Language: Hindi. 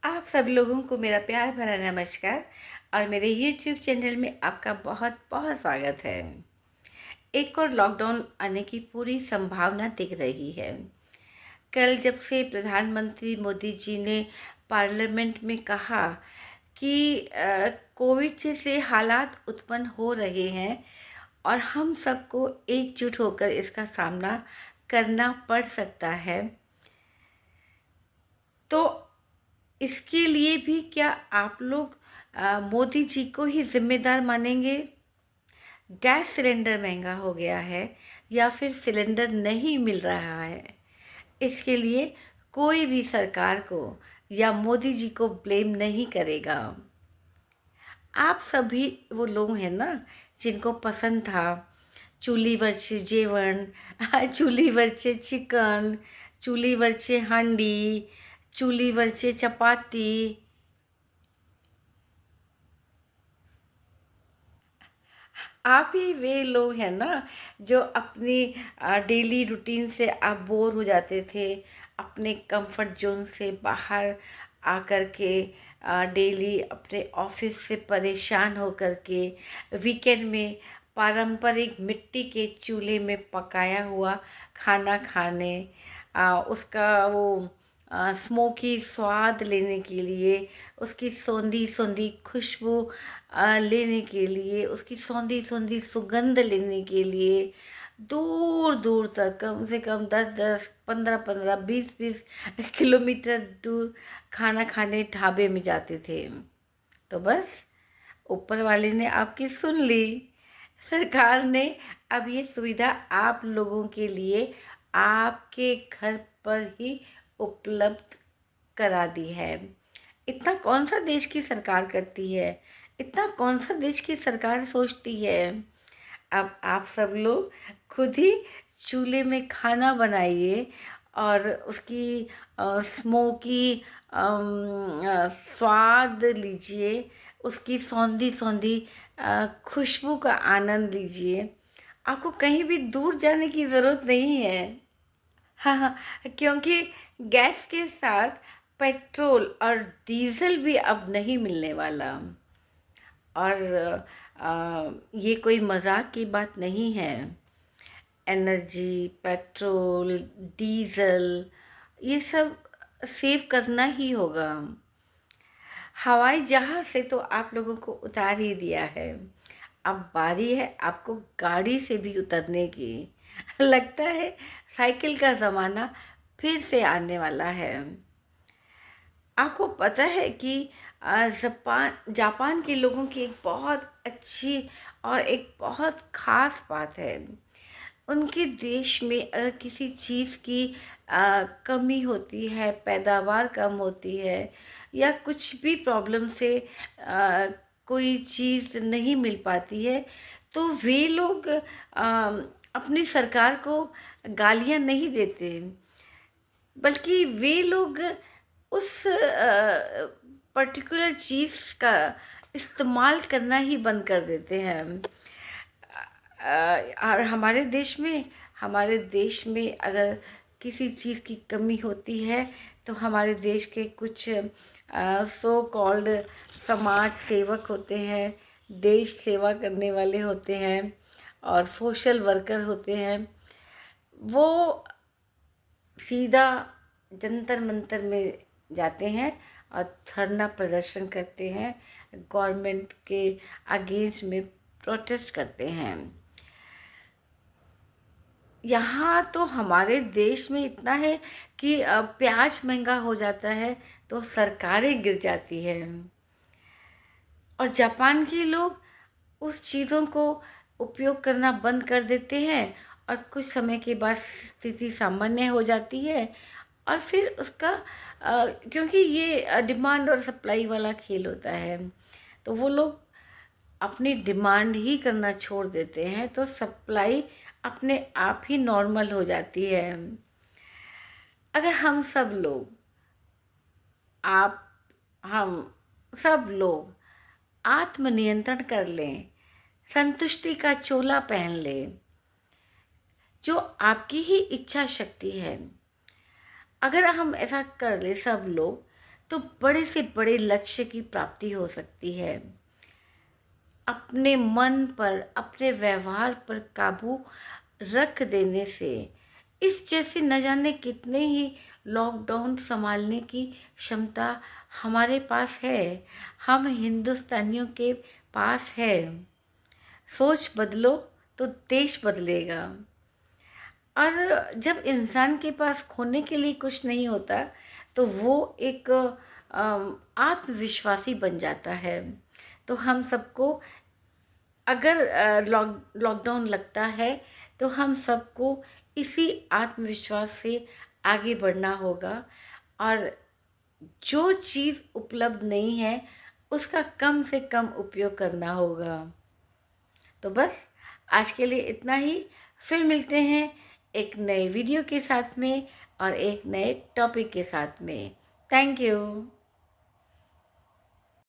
आप सब लोगों को मेरा प्यार भरा नमस्कार और मेरे YouTube चैनल में आपका बहुत बहुत स्वागत है। एक और लॉकडाउन आने की पूरी संभावना दिख रही है। कल जब से प्रधानमंत्री मोदी जी ने पार्लियामेंट में कहा कि कोविड जैसे हालात उत्पन्न हो रहे हैं और हम सबको एकजुट होकर इसका सामना करना पड़ सकता है, तो इसके लिए भी क्या आप लोग मोदी जी को ही ज़िम्मेदार मानेंगे? गैस सिलेंडर महंगा हो गया है या फिर सिलेंडर नहीं मिल रहा है, इसके लिए कोई भी सरकार को या मोदी जी को ब्लेम नहीं करेगा। आप सभी वो लोग हैं ना जिनको पसंद था चुलीवरचे जेवण, चुलीवरचे चिकन, चुलीवरचे हांडी, चुलीवरचे चपाती। आप ही वे लोग हैं ना जो अपनी डेली रूटीन से आप बोर हो जाते थे, अपने कंफर्ट जोन से बाहर आकर के डेली अपने ऑफिस से परेशान होकर के वीकेंड में पारंपरिक मिट्टी के चूल्हे में पकाया हुआ खाना खाने, उसका वो स्मोकी स्वाद लेने के लिए, उसकी सौंधी सौंधी खुशबू लेने के लिए, उसकी सौंधी सौंधी सुगंध लेने के लिए दूर दूर तक, कम से कम 10-10, 15-15, 20-20 किलोमीटर दूर खाना खाने ढाबे में जाते थे। तो बस ऊपर वाले ने आपकी सुन ली। सरकार ने अब ये सुविधा आप लोगों के लिए आपके घर पर ही उपलब्ध करा दी है। इतना कौन सा देश की सरकार करती है, इतना कौन सा देश की सरकार सोचती है। अब आप सब लोग खुद ही चूल्हे में खाना बनाइए और उसकी स्मोकी स्वाद लीजिए, उसकी सौंधी सौंधी खुशबू का आनंद लीजिए। आपको कहीं भी दूर जाने की ज़रूरत नहीं है। हाँ हाँ, क्योंकि गैस के साथ पेट्रोल और डीजल भी अब नहीं मिलने वाला। और ये कोई मजाक की बात नहीं है। एनर्जी, पेट्रोल, डीजल, ये सब सेव करना ही होगा। हवाई जहाज से तो आप लोगों को उतार ही दिया है, अब बारी है आपको गाड़ी से भी उतरने की। लगता है साइकिल का ज़माना फिर से आने वाला है। आपको पता है कि जापान जापान के लोगों की एक बहुत अच्छी और एक बहुत ख़ास बात है। उनके देश में अगर किसी चीज़ की कमी होती है, पैदावार कम होती है या कुछ भी प्रॉब्लम से कोई चीज़ नहीं मिल पाती है, तो वे लोग अपनी सरकार को गालियाँ नहीं देते, बल्कि वे लोग उस पर्टिकुलर चीज़ का इस्तेमाल करना ही बंद कर देते हैं। और हमारे देश में अगर किसी चीज़ की कमी होती है तो हमारे देश के कुछ सो कॉल्ड समाज सेवक होते हैं, देश सेवा करने वाले होते हैं और सोशल वर्कर होते हैं। वो सीधा जंतर मंतर में जाते हैं और धरना प्रदर्शन करते हैं, गवर्नमेंट के अगेंस्ट में प्रोटेस्ट करते हैं। यहाँ तो हमारे देश में इतना है कि प्याज महंगा हो जाता है तो सरकारें गिर जाती है, और जापान के लोग उस चीज़ों को उपयोग करना बंद कर देते हैं और कुछ समय के बाद स्थिति सामान्य हो जाती है। और फिर उसका क्योंकि ये डिमांड और सप्लाई वाला खेल होता है, तो वो लोग अपनी डिमांड ही करना छोड़ देते हैं, तो सप्लाई अपने आप ही नॉर्मल हो जाती है। अगर हम सब लोग, आप, हम सब लोग आत्मनियंत्रण कर लें, संतुष्टि का चोला पहन लें, जो आपकी ही इच्छा शक्ति है, अगर हम ऐसा कर ले सब लोग, तो बड़े से बड़े लक्ष्य की प्राप्ति हो सकती है। अपने मन पर, अपने व्यवहार पर काबू रख देने से इस जैसे न जाने कितने ही लॉकडाउन संभालने की क्षमता हमारे पास है, हम हिंदुस्तानियों के पास है। सोच बदलो तो देश बदलेगा। और जब इंसान के पास खोने के लिए कुछ नहीं होता, तो वो एक आत्मविश्वासी बन जाता है। तो हम सबको, अगर लॉकडाउन लगता है, तो हम सबको इसी आत्मविश्वास से आगे बढ़ना होगा, और जो चीज़ उपलब्ध नहीं है उसका कम से कम उपयोग करना होगा। तो बस आज के लिए इतना ही। फिर मिलते हैं एक नए वीडियो के साथ में और एक नए टॉपिक के साथ में। Thank you.